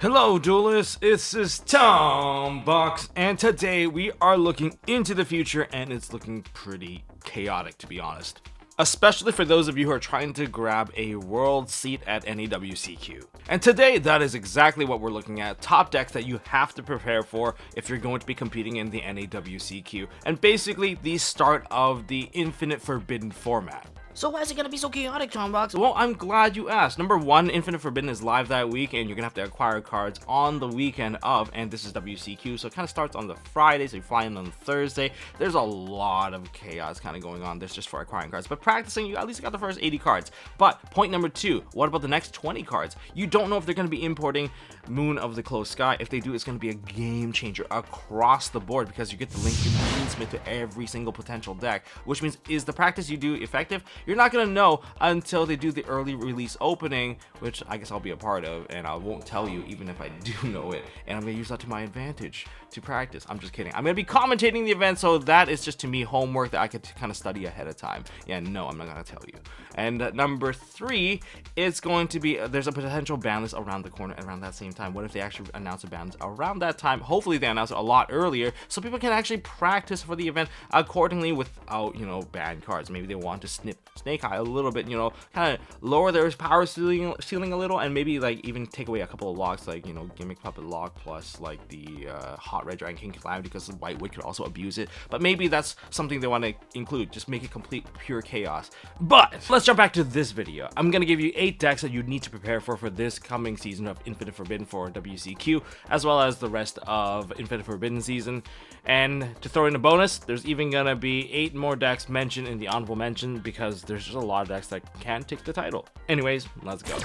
Hello duelists, this is Tombox, and today we are looking into the future, and it's looking pretty chaotic, to be honest. Especially for those of you who are trying to grab a world seat at NAWCQ. And today, that is exactly what we're looking at, top decks that you have to prepare for if you're going to be competing in the NAWCQ, and basically the start of the Infinite Forbidden format. So why is it gonna be so chaotic, Tombox? Well, I'm glad you asked. Number one, Infinite Forbidden is live that week, and you're gonna have to acquire cards on the weekend of, and this is WCQ, so it kind of starts on the Friday, so you fly in on Thursday. There's a lot of chaos kind of going on. There's just for acquiring cards, but practicing, you at least got the first 80 cards. But point number two, what about the next 20 cards? You don't know if they're gonna be importing Moon of the Closed Sky. If they do, it's gonna be a game changer across the board because you get to link your Fiendsmith to every single potential deck, which means is the practice you do effective? You're not gonna know until they do the early release opening, which I guess I'll be a part of, and I won't tell you even if I do know it, and I'm gonna use that to my advantage to practice. I'm just kidding. I'm gonna be commentating the event, so that is just to me homework that I could kind of study ahead of time. Yeah, no, I'm not gonna tell you. And number three, it's going to be there's a potential ban list around the corner around that same time. What if they actually announce a ban list around that time? Hopefully they announce it a lot earlier so people can actually practice for the event accordingly without, you know, banned cards. Maybe they want to snip Snake Eye a little bit, you know, kind of lower their power ceiling a little, and maybe like even take away a couple of locks, like, you know, Gimmick Puppet lock plus like the Hot Red Dragon King Calamity, because the White Wit could also abuse it. But maybe that's something they want to include, just make it complete pure chaos. But let's jump back to this video. I'm gonna give you 8 decks that you need to prepare for this coming season of Infinite Forbidden for WCQ, as well as the rest of Infinite Forbidden season. And to throw in a bonus, there's even gonna be 8 more decks mentioned in the honorable mention, because there's just a lot of decks that can take the title. Anyways, let's go.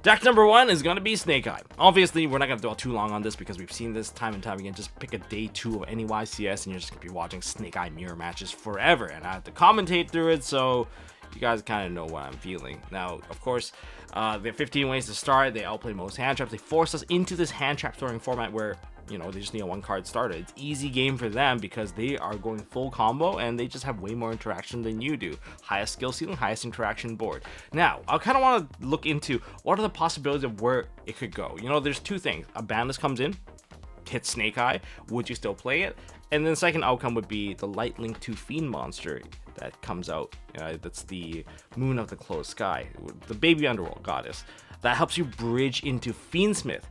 Deck number 1 is going to be Snake Eye. Obviously, we're not going to dwell too long on this because we've seen this time and time again. Just pick a day 2 of any YCS and you're just going to be watching Snake Eye mirror matches forever. And I have to commentate through it, so you guys kind of know what I'm feeling. Now, of course, they have 15 ways to start. They outplay most hand traps. They force us into this hand trap throwing format where, you know, they just need a 1 card starter. It's easy game for them because they are going full combo and they just have way more interaction than you do. Highest skill ceiling, highest interaction board. Now, I kind of want to look into what are the possibilities of where it could go. You know, there's 2 things. A ban list comes in, hits Snake Eye. Would you still play it? And then the second outcome would be the Light Link 2 Fiend monster that comes out. That's the Moon of the Closed Sky, the baby underworld goddess. That helps you bridge into Fiendsmith.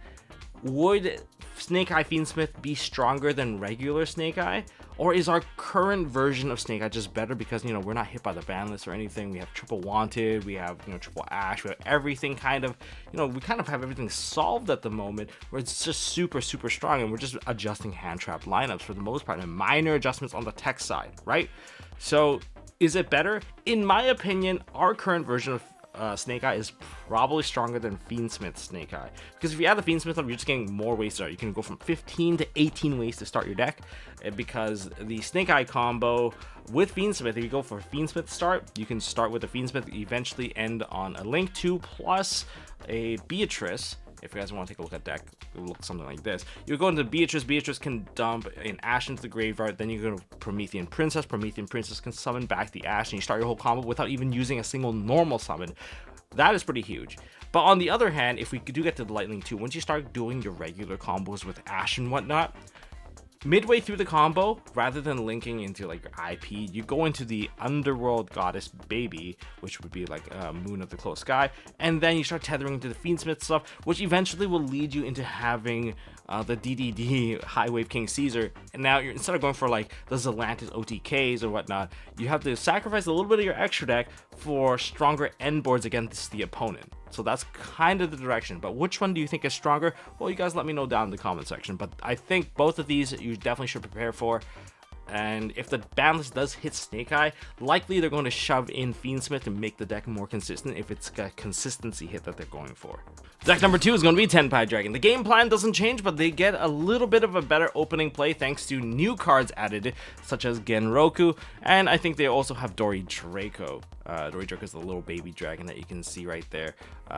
Would Snake Eye Fiendsmith be stronger than regular Snake Eye? Or is our current version of Snake Eye just better because, you know, we're not hit by the ban list or anything? We have triple wanted, we have, you know, triple ash, we have everything kind of, you know, we kind of have everything solved at the moment where it's just super strong, and we're just adjusting hand trap lineups for the most part and minor adjustments on the tech side, right? So is it better? In my opinion, our current version of Snake Eye is probably stronger than Fiendsmith Snake Eye, because if you add the Fiendsmith up, you're just getting more ways to start. You can go from 15 to 18 ways to start your deck, because the Snake Eye combo with Fiendsmith, if you go for Fiendsmith start, you can start with the Fiendsmith, eventually end on a Link 2 plus a Beatrice. If you guys want to take a look at deck, it will look something like this. You go into Beatrice. Beatrice can dump an Ash into the graveyard. Then you go to Promethean Princess. Promethean Princess can summon back the Ash, and you start your whole combo without even using a single normal summon. That is pretty huge. But on the other hand, if we do get to the Lightning 2, once you start doing your regular combos with Ash and whatnot, midway through the combo, rather than linking into like your IP, you go into the Underworld Goddess Baby, which would be like Moon of the Closed Sky, and then you start tethering to the Fiendsmith stuff, which eventually will lead you into having the DDD High Wave King Caesar. And now you're, instead of going for like the Zelantis OTKs or whatnot, you have to sacrifice a little bit of your extra deck for stronger end boards against the opponent. So that's kind of the direction. But which one do you think is stronger? Well, you guys let me know down in the comment section. But I think both of these you definitely should prepare for. And if the ban list does hit Snake Eye, likely they're going to shove in Fiendsmith to make the deck more consistent if it's a consistency hit that they're going for. Deck number 2 is going to be Tenpai Dragon. The game plan doesn't change, but they get a little bit of a better opening play thanks to new cards added, such as Genroku, and I think they also have Dori Draco. Dori Draco is the little baby dragon that you can see right there,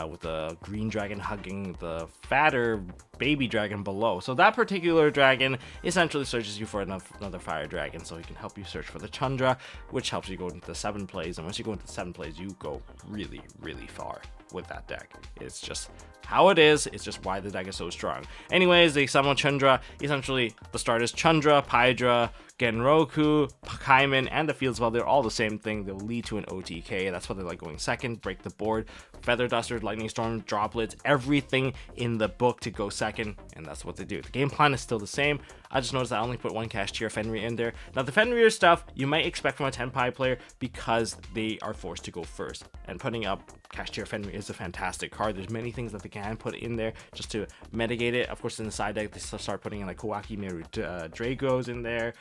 with the green dragon hugging the fatter baby dragon below. So that particular dragon essentially searches you for another fire dragon, so he can help you search for the Chandra, which helps you go into the 7 plays, and once you go into 7 plays, you go really far. with that deck. It's just how it is. It's just why the deck is so strong. Anyways, they summon Chundra. Essentially, the start is Chundra, Pydra, Genroku, Kaiman, and the Field Spell. They're all the same thing. They'll lead to an OTK. That's why they like going second, break the board. Feather Duster, Lightning Storm, Droplets, everything in the book to go second, and that's what they do. The game plan is still the same. I just noticed I only put one Kashtira Fenrir in there. Now, the Fenrir stuff you might expect from a Tenpai player because they are forced to go first. And putting up Kashtira Fenrir is a fantastic card. There's many things that they can put in there just to mitigate it. Of course, in the side deck, they start putting in like Kawaki Meru Dragos in there.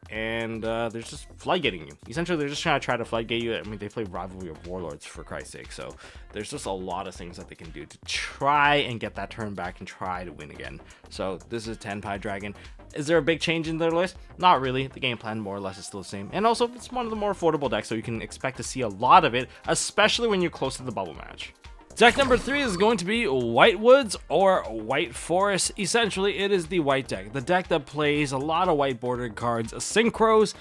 And there's just floodgating you. Essentially, they're just trying to floodgate you. I mean, they play Rivalry of Warlords, for Christ's sake. So there's just a lot of things that they can do to try and get that turn back and try to win again. So this is Tenpai Dragon. Is there a big change in their list? Not really. The game plan more or less is still the same. And also, it's one of the more affordable decks, so you can expect to see a lot of it, especially when you're close to the bubble match. Deck number 3 is going to be White Woods or White Forest. Essentially, it is the white deck. The deck that plays a lot of white bordered cards, synchros.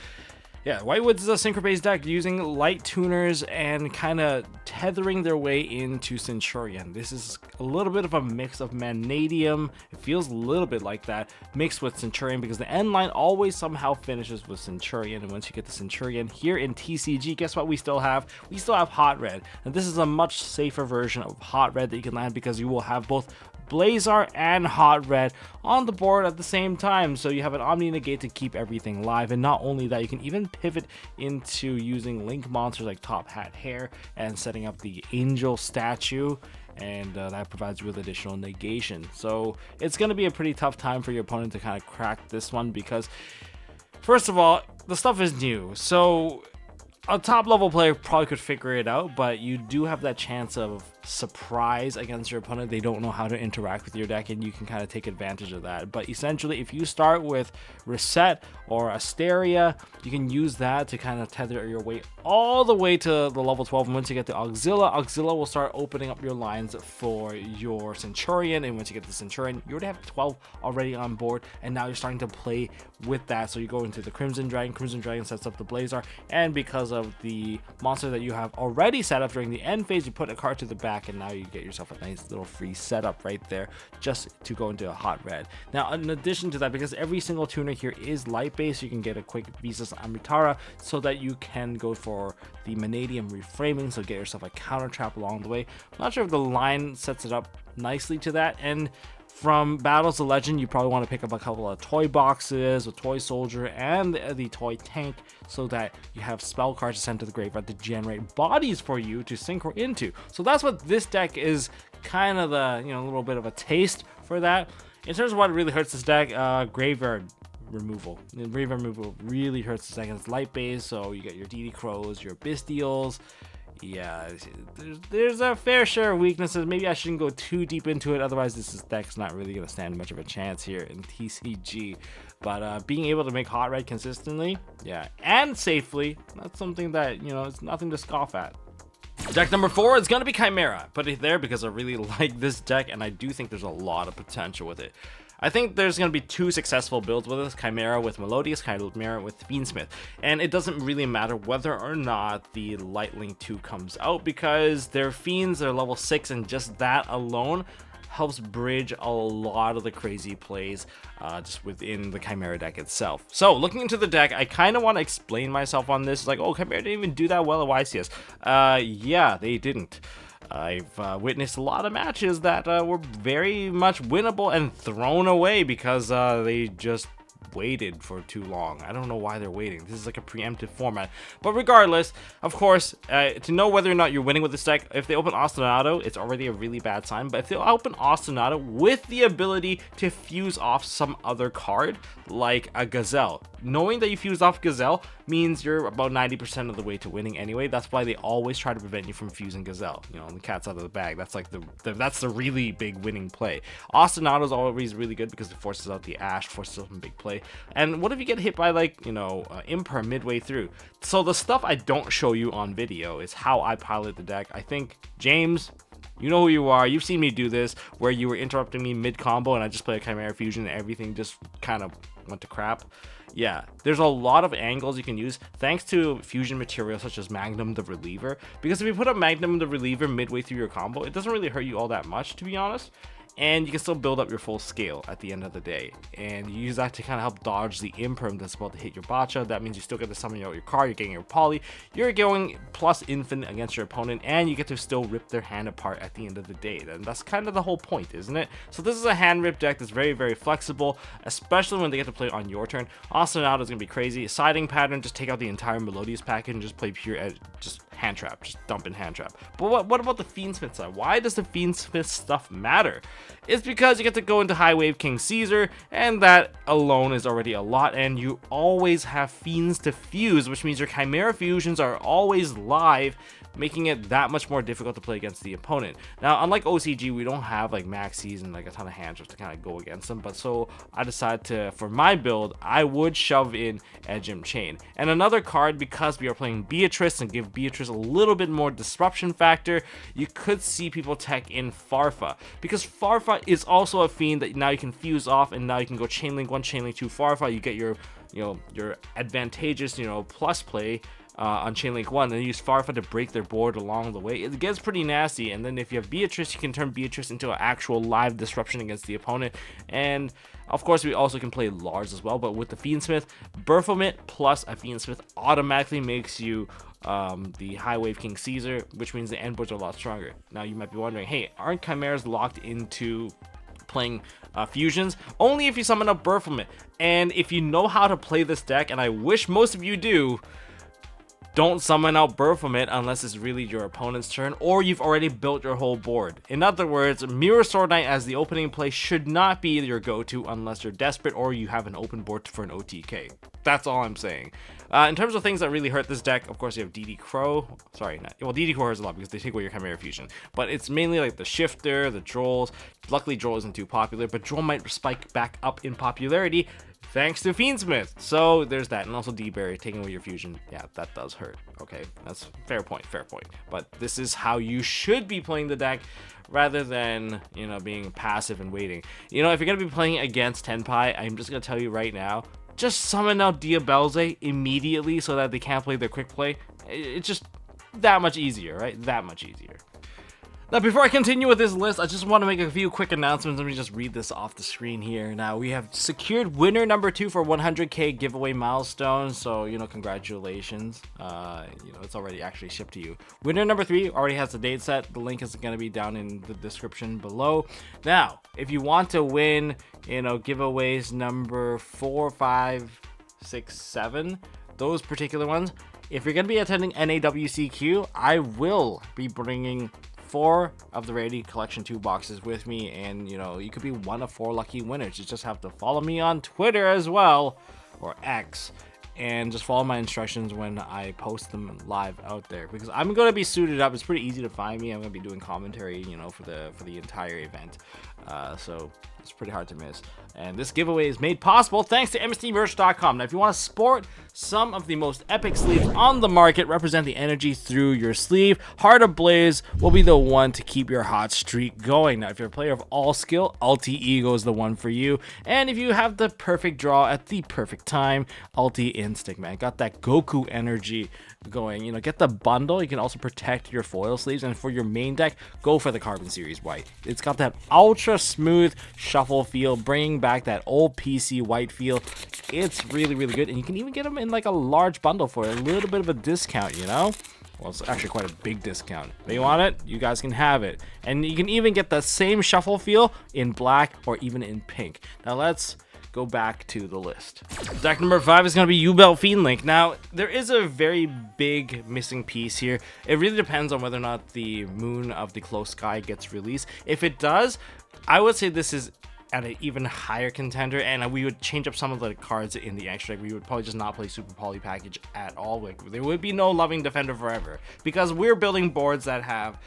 Yeah, White Woods is a synchro-based deck using light tuners and kind of tethering their way into Centurion. This is a little bit of a mix of Manadium. It feels a little bit like that mixed with Centurion because the end line always somehow finishes with Centurion. And once you get the Centurion here in TCG, guess what we still have? We still have Hot Red. And this is a much safer version of Hot Red that you can land because you will have both Blazar and Hot Red on the board at the same time, so you have an Omni Negate to keep everything live. And not only that, you can even pivot into using Link monsters like Top Hat Hair and setting up the Angel statue, and that provides you with additional negation. So it's going to be a pretty tough time for your opponent to kind of crack this one because, first of all, the stuff is new, so a top level player probably could figure it out, but you do have that chance of surprise against your opponent. They don't know how to interact with your deck, and you can kind of take advantage of that. But essentially, if you start with Reset or Asteria, you can use that to kind of tether your way all the way to the level 12. And once you get the Auxilla will start opening up your lines for your Centurion. And once you get the Centurion, you already have 12 already on board, and now you're starting to play with that. So you go into the Crimson Dragon sets up the Blazar, and because of the monster that you have already set up during the end phase, you put a card to the back, and now you get yourself a nice little free setup right there just to go into a Hot Red. Now, in addition to that, because every single tuner here is light based, you can get a quick Visas Amritara so that you can go for the Manadium reframing, so get yourself a counter trap along the way. I'm not sure if the line sets it up nicely to that, and from Battles of Legend, you probably want to pick up a couple of toy boxes, a toy soldier, and the toy tank, so that you have spell cards to send to the graveyard to generate bodies for you to synchro into. So that's what this deck is, kind of the, a little bit of a taste for that. In terms of what really hurts this deck, graveyard removal. Graveyard removal really hurts this deck, and it's light based, so you get your DD Crows, your Bystials. Yeah, there's a fair share of weaknesses. Maybe I shouldn't go too deep into it, otherwise this deck's not really going to stand much of a chance here in TCG. But being able to make Hot Red consistently, yeah, and safely, that's something that, it's nothing to scoff at. Deck number 4 is going to be Chimera. Put it there because I really like this deck, and I do think there's a lot of potential with it. I think there's going to be 2 successful builds with this, Chimera with Melodious, Chimera with Fiendsmith. And it doesn't really matter whether or not the Lightlink 2 comes out, because their Fiends are level 6, and just that alone helps bridge a lot of the crazy plays just within the Chimera deck itself. So looking into the deck, I kind of want to explain myself on this. It's like, oh, Chimera didn't even do that well at YCS. Yeah, they didn't. I've witnessed a lot of matches that were very much winnable and thrown away because they just waited for too long. I don't know why they're waiting. This is like a preemptive format. But regardless, of course, to know whether or not you're winning with this deck, if they open Ostinato, it's already a really bad sign. But if they open Ostinato with the ability to fuse off some other card, like a Gazelle, knowing that you fuse off Gazelle means you're about 90% of the way to winning anyway. That's why they always try to prevent you from fusing Gazelle. The cat's out of the bag. That's like that's the really big winning play. Ostinato is always really good because it forces out the Ash, forces out some big play. And what if you get hit by Imper midway through? So the stuff I don't show you on video is how I pilot the deck. I think, James, you know who you are. You've seen me do this, where you were interrupting me mid-combo and I just play a Chimera Fusion and everything just kind of went to crap. Yeah, there's a lot of angles you can use thanks to fusion materials such as Magnum the Reliever, because if you put a Magnum the Reliever midway through your combo, it doesn't really hurt you all that much, to be honest. And you can still build up your full scale at the end of the day, and you use that to kind of help dodge the imperm that's about to hit your botcha. That means you still get to summon out your card, you're getting your poly, you're going plus infinite against your opponent, and you get to still rip their hand apart at the end of the day. And that's kind of the whole point, isn't it? So this is a hand rip deck that's very, very flexible, especially when they get to play on your turn. Ostinato is going to be crazy. Siding pattern, just take out the entire Melodious package and just play pure edge, just hand trap, just dump in hand trap. But what about the Fiendsmith side? Why does the Fiendsmith stuff matter? It's because you get to go into High Wave King Caesar, and that alone is already a lot, and you always have Fiends to fuse, which means your Chimera fusions are always live, making it that much more difficult to play against the opponent. Now, unlike OCG, we don't have like maxis and like a ton of hand traps to kind of go against them, but so I decided to, for my build, I would shove in Edgem Chain. And another card, because we are playing Beatrice and give Beatrice a little bit more disruption factor, you could see people tech in Farfa, because Farfa is also a fiend that now you can fuse off, and now you can go Chainlink 1, Chainlink 2 Farfa, you get your, your advantageous, plus play on Chainlink 1, and use Farfa to break their board along the way. It gets pretty nasty, and then if you have Beatrice, you can turn Beatrice into an actual live disruption against the opponent. And of course, we also can play Lars as well, but with the Fiendsmith, Baphomet plus a Fiendsmith automatically makes you the High Wave King Caesar, which means the end boards are a lot stronger. Now, you might be wondering, hey, aren't Chimeras locked into playing fusions? Only if you summon up Baphomet. And if you know how to play this deck, and I wish most of you do, don't summon out Baphomet unless it's really your opponent's turn or you've already built your whole board. In other words, Mirror Sword Knight as the opening play should not be your go-to unless you're desperate or you have an open board for an OTK. That's all I'm saying. In terms of things that really hurt this deck, of course, you have DD Crow. DD Crow hurts a lot because they take away your Chimera Fusion. But it's mainly like the Shifter, the Drolls. Luckily, Droll isn't too popular, but Droll might spike back up in popularity thanks to Fiendsmith. So there's that. And also D-Berry, taking away your fusion. Yeah, that does hurt. Okay, that's fair point. But this is how you should be playing the deck rather than, being passive and waiting. If you're going to be playing against Tenpai, I'm just going to tell you right now, just summon out Diabelze immediately so that they can't play their quick play. It's just that much easier, right? That much easier. Now, before I continue with this list, I just want to make a few quick announcements. Let me just read this off the screen here. Now, we have secured winner number 2 for 100k giveaway milestone. So, congratulations. It's already actually shipped to you. Winner number 3 already has the date set. The link is going to be down in the description below. Now, if you want to win, giveaways number 4, 5, 6, 7, those particular ones, if you're going to be attending NAWCQ, I will be bringing 4 of the Rarity Collection 2 boxes with me, and you could be one of 4 lucky winners. You just have to follow me on Twitter as well, or X, and just follow my instructions when I post them live out there, because I'm going to be suited up. It's pretty easy to find me. I'm going to be doing commentary, for the entire event, so it's pretty hard to miss. And this giveaway is made possible thanks to MST.TV. Now, if you want to sport some of the most epic sleeves on the market, represent the energy through your sleeve, Heart Ablaze will be the one to keep your hot streak going. Now, if you're a player of all skill, Ulti Ego is the one for you. And if you have the perfect draw at the perfect time, Ulti Instinct, man. Got that Goku energy going. Get the bundle. You can also protect your foil sleeves. And for your main deck, go for the Carbon Series White. It's got that ultra smooth shuffle feel, bringing back that old PC white feel. It's really, really good. And you can even get them in like a large bundle for a little bit of a discount, Well, it's actually quite a big discount. If you want it, you guys can have it. And you can even get the same shuffle feel in black or even in pink. Now let's go back to the list. Deck number 5 is going to be Yubel and Fiend-Link. Now, there is a very big missing piece here. It really depends on whether or not the Moon of the Close Sky gets released. If it does, I would say this is at an even higher contender, and we would change up some of the cards in the extra. We would probably just not play Super Poly Package at all. Like, there would be no Loving Defender Forever, because we're building boards that have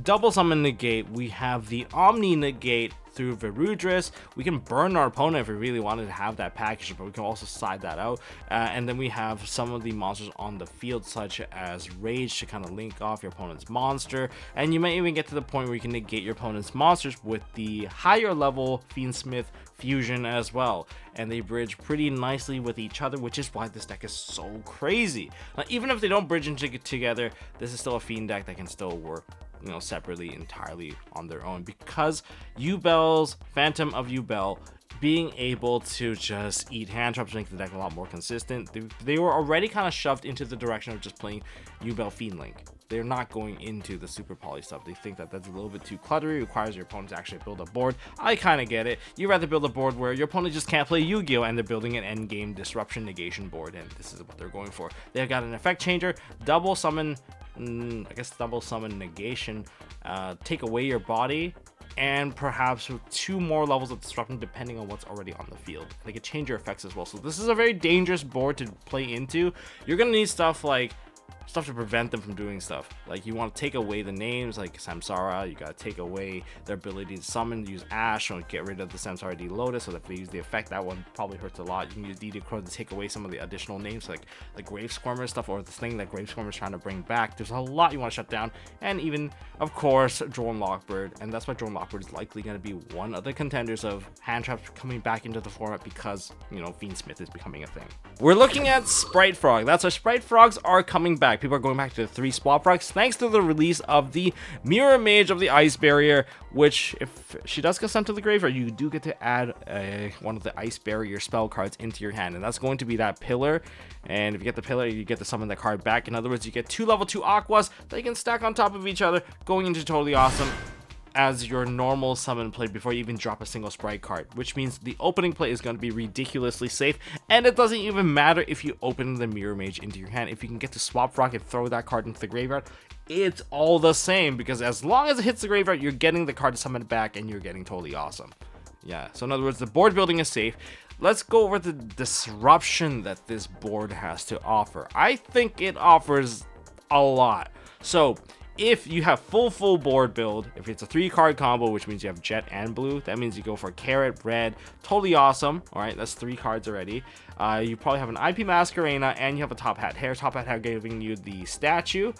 double summon negate, we have the Omni negate through Verudris. We can burn our opponent if we really wanted to have that package, but we can also side that out. And then we have some of the monsters on the field, such as Rage, to kind of link off your opponent's monster. And you might even get to the point where you can negate your opponent's monsters with the higher level Fiendsmith fusion as well, and they bridge pretty nicely with each other, which is why this deck is so crazy. Now, even if they don't bridge into together, this is still a Fiend deck that can still work, you know, separately entirely on their own, because Yubel's Phantom of Yubel being able to just eat hand traps make the deck a lot more consistent. They were already kind of shoved into the direction of just playing Yubel Fiend-Link. They're not going into the super poly stuff. They think that that's a little bit too cluttery, requires your opponent to actually build a board. I kind of get it. You'd rather build a board where your opponent just can't play Yu-Gi-Oh! And they're building an endgame disruption negation board, and this is what they're going for. They've got an effect changer, double summon, double summon negation, take away your body, and perhaps with 2 more levels of disruption depending on what's already on the field. They can change your effects as well. So this is a very dangerous board to play into. You're going to need stuff to prevent them from doing stuff. Like, you want to take away the names like Samsara, you got to take away their ability to summon, use Ash, or get rid of the Samsara D Lotus, so that if they use the effect, that one probably hurts a lot. You can use DD Crow to take away some of the additional names like the Grave Squirmer stuff, or the thing that Grave Squirmer is trying to bring back. There's a lot you want to shut down, and even, of course, Drone Lockbird, and that's why Drone Lockbird is likely going to be one of the contenders of hand traps coming back into the format, because, you know, Fiendsmith is becoming a thing. We're looking at Sprite Frog. That's why Sprite Frogs are coming back. People are going back to the 3 Swap Frogs thanks to the release of the Mirror Mage of the Ice Barrier, which, if she does get sent to the graveyard, you do get to add one of the Ice Barrier spell cards into your hand, and that's going to be that Pillar. And if you get the Pillar, you get to summon that card back. In other words, you get 2 level 2 Aquas that you can stack on top of each other, going into totally awesome as your normal summon play before you even drop a single Sprite card, which means the opening play is going to be ridiculously safe, and it doesn't even matter if you open the Mirror Mage into your hand. If you can get to Swap Frog and throw that card into the graveyard, it's all the same, because as long as it hits the graveyard, you're getting the card to summon it back, and you're getting totally awesome. Yeah, so in other words, the board building is safe. Let's go over the disruption that this board has to offer. I think it offers a lot. So if you have full board build, if it's a 3-card combo, which means you have Jet and Blue, that means you go for Carrot, Red, totally awesome. All right, that's 3 cards already. You probably have an IP Masquerena, and you have a Top Hat Hair. Top Hat Hair giving you the statue,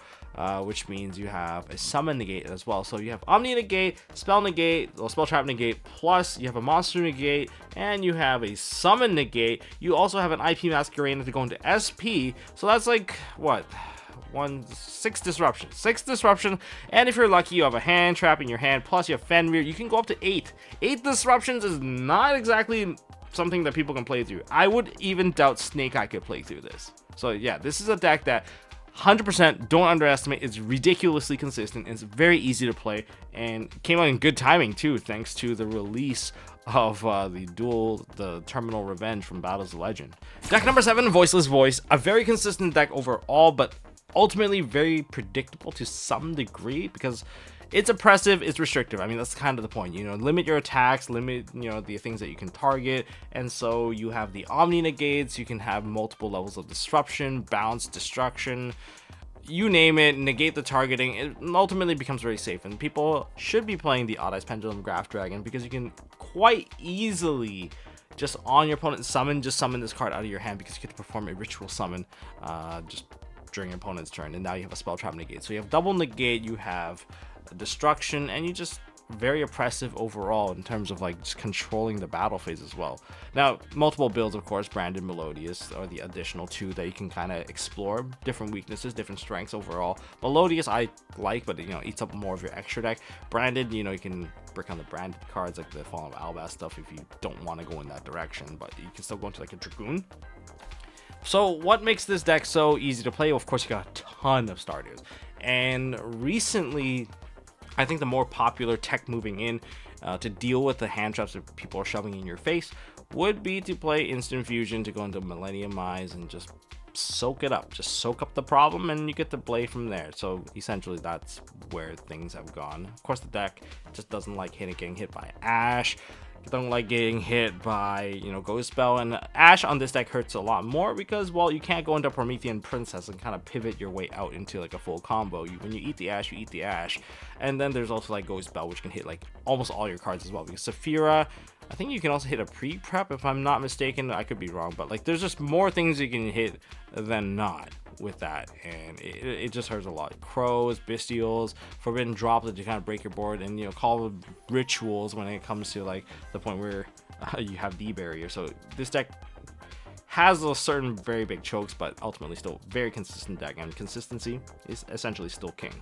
which means you have a Summon Negate as well. So you have Omni Negate, Spell Negate, or Spell Trap Negate, plus you have a Monster Negate, and you have a Summon Negate. You also have an IP Masquerena to go into SP, so that's like, what? 6 disruption, and if you're lucky, you have a hand trap in your hand, plus you have Fenrir. You can go up to 8 disruptions. Is not exactly something that people can play through. I would even doubt Snake Eye could play through this. So yeah, this is a deck that 100% don't underestimate. It's ridiculously consistent, it's very easy to play, and came out in good timing too, thanks to the release of the Terminal Revenge from Battles of Legend. Deck number 7, Voiceless Voice, a very consistent deck overall, but ultimately very predictable to some degree, because it's oppressive, it's restrictive. I mean, that's kind of the point, you know, limit your attacks, limit, you know, the things that you can target. And so you have the Omni Negates, you can have multiple levels of disruption, bounce, destruction, you name it, negate the targeting. It ultimately becomes very safe, and people should be playing the Odd Eyes Pendulum Graph Dragon, because you can quite easily just on your opponent's summon, just summon this card out of your hand, because you get to perform a ritual summon just during your opponent's turn, and now you have a Spell Trap Negate. So you have double negate, you have destruction, and you just very oppressive overall in terms of like just controlling the battle phase as well. Now, multiple builds, of course. Branded, Melodious are the additional 2 that you can kind of explore. Different weaknesses, different strengths overall. Melodious I like, but, you know, eats up more of your extra deck. Branded, you know, you can brick on the branded cards like the Fallen of Albaz stuff if you don't want to go in that direction, but you can still go into like a Dragoon. So what makes this deck so easy to play? Of course, you got a ton of starters, and recently I think the more popular tech moving in to deal with the hand traps that people are shoving in your face would be to play Instant Fusion, to go into Millennium Eyes and just soak it up. Just soak up the problem, and you get to play from there. So essentially that's where things have gone. Of course, the deck just doesn't like getting hit by Ash. don't like getting hit by, you know, Ghost Spell, and Ash on this deck hurts a lot more because, well, you can't go into Promethean Princess and kind of pivot your way out into like a full combo. When you eat the Ash, you eat the Ash. And then there's also like Ghost Spell, which can hit like almost all your cards as well, because Saphira, I think you can also hit a pre-prep if I'm not mistaken. I could be wrong, but like there's just more things you can hit than not with that, and it just hurts a lot. Crows, Bestials, Forbidden Drop that you kind of break your board, and, you know, Call Rituals when it comes to like the point where you have D barrier. So this deck has a certain very big chokes, but ultimately still very consistent deck, and consistency is essentially still king.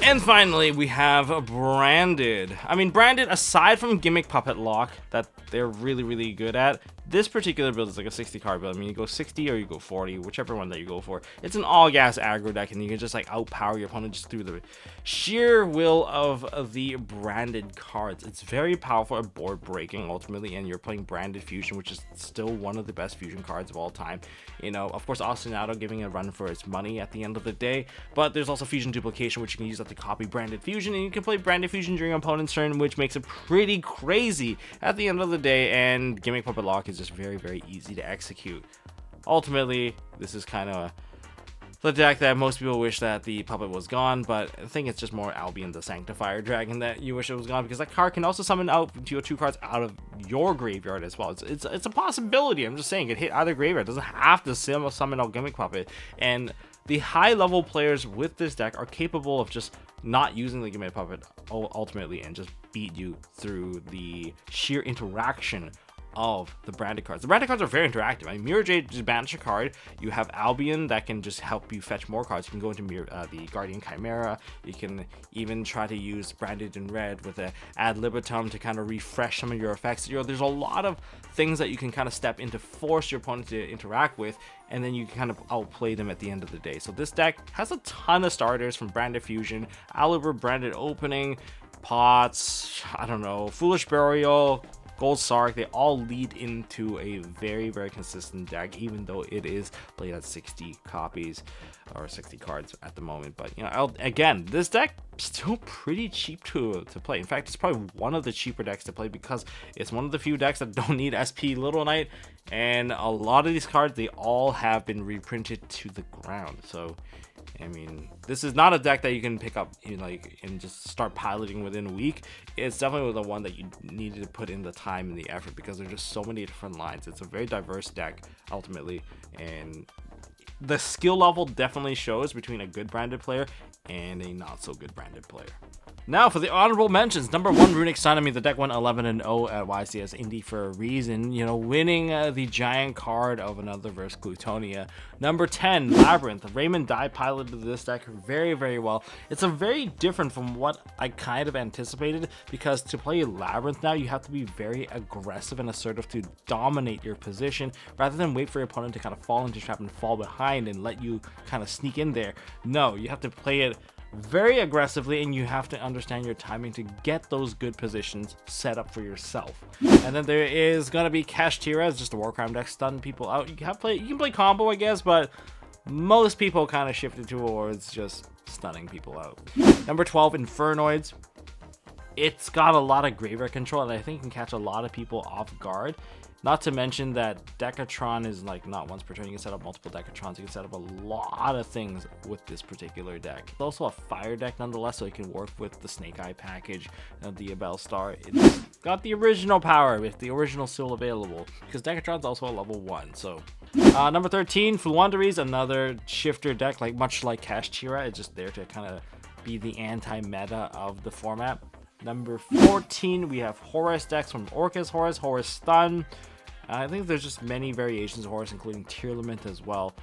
And finally, we have Branded. I mean, Branded, aside from Gimmick Puppet Lock that they're really good at, this particular build is like a 60 card build. I mean, you go 60 or you go 40, whichever one that you go for. It's an all gas aggro deck, and you can just like outpower your opponent just through the sheer will of the Branded cards. It's very powerful at board breaking ultimately, and you're playing Branded Fusion, which is still one of the best fusion cards of all time. You know, of course, Ostinato giving a run for its money at the end of the day, but there's also Fusion Duplication, which you can use up to copy Branded Fusion, and you can play Branded Fusion during your opponent's turn, which makes it pretty crazy at the end of the day. And Gimmick Puppet Lock is just very easy to execute. Ultimately, this is kind of the deck that most people wish that the puppet was gone, but I think it's just more Albion the Sanctifier Dragon that you wish it was gone, because that card can also summon out your 2 cards out of your graveyard as well. It's a possibility. I'm just saying, it hit either graveyard. It doesn't have to summon out Gimmick Puppet, and the high level players with this deck are capable of just not using the Gimmick Puppet ultimately and just beat you through the sheer interaction of the Branded cards. The Branded cards are very interactive. I mean, Mirror Jade, just banish a card. You have Albion that can just help you fetch more cards. You can go into the Guardian Chimera. You can even try to use Branded in red with a Ad Libitum to kind of refresh some of your effects. You know, there's a lot of things that you can kind of step in to force your opponent to interact with, and then you can kind of outplay them at the end of the day. So this deck has a ton of starters, from Branded Fusion, Aliber, Branded Opening, Pots, I don't know, Foolish Burial, Gold Sark. They all lead into a very consistent deck, even though it is played at 60 copies or 60 cards at the moment. But, you know, again, this deck still pretty cheap to play. In fact, it's probably one of the cheaper decks to play, because it's one of the few decks that don't need SP Little Knight, and a lot of these cards, they all have been reprinted to the ground. So I mean, this is not a deck that you can pick up and just start piloting within a week. It's definitely the one that you needed to put in the time and the effort, because there's just so many different lines. It's a very diverse deck ultimately, and the skill level definitely shows between a good Branded player and a not so good Branded player. Now for the honorable mentions. Number 1, Runic Sun. I mean, the deck went 11-0 at YCS Indie for a reason, you know, winning the giant card of another versus Glutonia. Number 10, Labyrinth. Raymond Dye piloted this deck very well. It's a very different from what I kind of anticipated, because to play Labyrinth now, you have to be very aggressive and assertive to dominate your position, rather than wait for your opponent to kind of fall into trap and fall behind and let you kind of sneak in there. No, you have to play it very aggressively, and you have to understand your timing to get those good positions set up for yourself. And then there is gonna be Kashtira. It's just a war crime deck, stun people out. You can play combo, I guess, but most people kind of shifted towards just stunning people out. Number 12, Infernoids. It's got a lot of graveyard control, and I think can catch a lot of people off guard. Not to mention that Decatron is like not once per turn. You can set up multiple Decatrons. You can set up a lot of things with this particular deck. It's also a fire deck nonetheless, so you can work with the Snake Eye package and the Abel Star. It's got the original power with the original still available, because Decatron's also a level 1. So number 13, Fluanderies, another shifter deck, much like Kashtira. It's just there to kind of be the anti-meta of the format. Number 14, we have Horus decks from Orcus Horus, Horus Stun. I think there's just many variations of Horus, including Tearlament as well.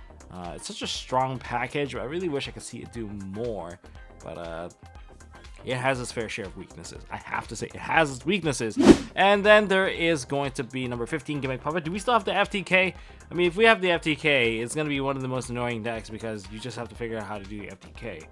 It's such a strong package. I really wish I could see it do more, but it has its fair share of weaknesses. I have to say, it has its weaknesses. And then there is going to be number 15, Gimmick Puppet. Do we still have the FTK? I mean, if we have the FTK, it's going to be one of the most annoying decks, because you just have to figure out how to do the FTK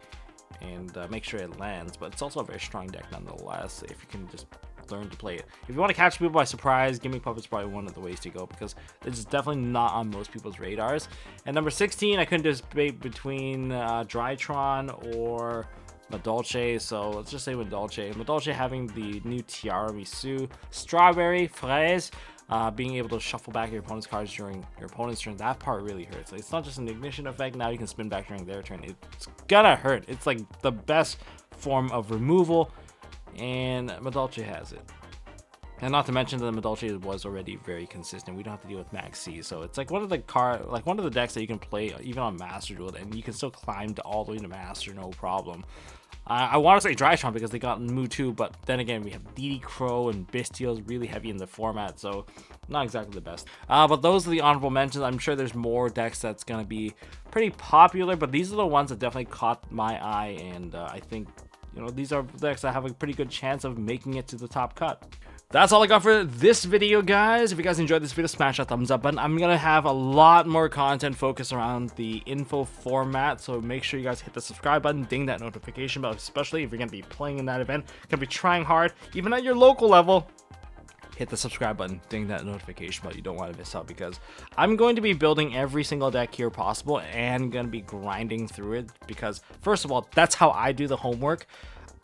and make sure it lands. But it's also a very strong deck nonetheless, if you can just learn to play it. If you want to catch people by surprise, Gimmick Puppet's probably one of the ways to go, because it's definitely not on most people's radars. And number 16, I couldn't debate between Drytron or Madolche, so let's just say Madolche. Madolche having the new Tiara Misu, Strawberry, Fraise, being able to shuffle back your opponent's cards during your opponent's turn. That part really hurts. Like, it's not just an ignition effect. Now you can spin back during their turn. It's gonna hurt. It's like the best form of removal, and Madolche has it. And not to mention that the Madolche was already very consistent. We don't have to deal with Max C, so it's like one of the decks that you can play even on Master Duel, and you can still climb all the way to Master, no problem. I want to say Drytron because they got Mewtwo, but then again, we have DD Crow and Bistio's really heavy in the format, so not exactly the best. But those are the honorable mentions. I'm sure there's more decks that's going to be pretty popular, but these are the ones that definitely caught my eye, and I think, you know, these are decks that have a pretty good chance of making it to the top cut. That's all I got for this video, guys. If you guys enjoyed this video, smash that thumbs up button. I'm gonna have a lot more content focused around the info format, so make sure you guys hit the subscribe button, ding that notification bell, especially if you're gonna be playing in that event, gonna be trying hard, even at your local level. Hit the subscribe button, ding that notification bell. You don't want to miss out, because I'm going to be building every single deck here possible and gonna be grinding through it, because first of all, that's how I do the homework.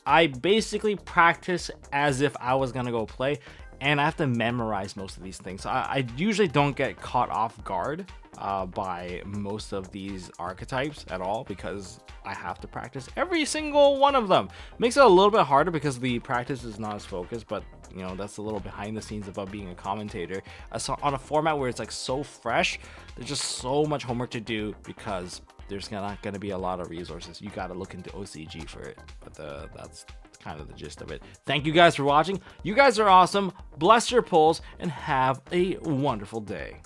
I basically practice as if I was gonna go play, and I have to memorize most of these things. So I usually don't get caught off guard by most of these archetypes at all, because I have to practice every single one of them. Makes it a little bit harder because the practice is not as focused, but you know, that's a little behind the scenes about being a commentator. So on a format where it's like so fresh, there's just so much homework to do, because there's not going to be a lot of resources. You got to look into OCG for it, but that's kind of the gist of it. Thank you guys for watching. You guys are awesome. Bless your pulls and have a wonderful day.